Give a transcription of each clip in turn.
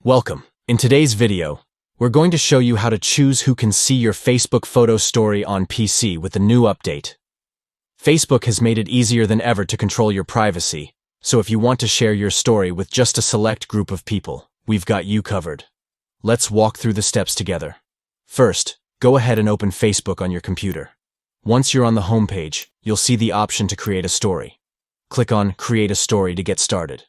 Welcome. In today's video, we're going to show you how to choose who can see your Facebook photo story on PC with the new update. Facebook has made it easier than ever to control your privacy, so if you want to share your story with just a select group of people, we've got you covered. Let's walk through the steps together. First, go ahead and open Facebook on your computer. Once you're on the home page, you'll see the option to create a story. Click on Create a Story to get started.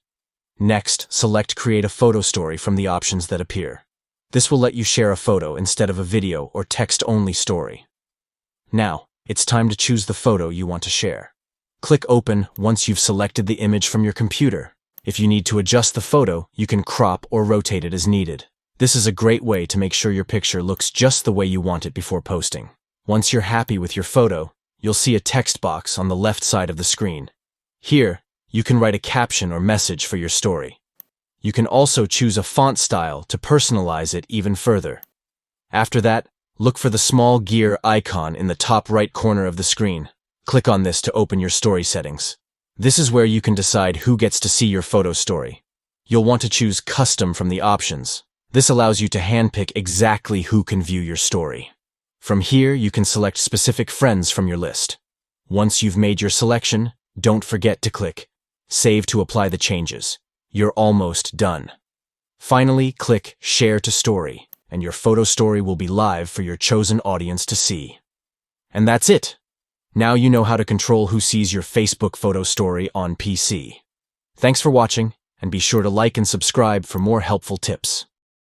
Next, select Create a Photo Story from the options that appear. This will let you share a photo instead of a video or text-only story. Now, it's time to choose the photo you want to share. Click Open once you've selected the image from your computer. If you need to adjust the photo, you can crop or rotate it as needed. This is a great way to make sure your picture looks just the way you want it before posting. Once you're happy with your photo, you'll see a text box on the left side of the screen. Here, you can write a caption or message for your story. You can also choose a font style to personalize it even further. After that, look for the small gear icon in the top right corner of the screen. Click on this to open your story settings. This is where you can decide who gets to see your photo story. You'll want to choose Custom from the options. This allows you to handpick exactly who can view your story. From here, you can select specific friends from your list. Once you've made your selection, don't forget to click Save to apply the changes. You're almost done. Finally, click Share to Story, and your photo story will be live for your chosen audience to see. And that's it. Now you know how to control who sees your Facebook photo story on PC. Thanks for watching, and be sure to like and subscribe for more helpful tips.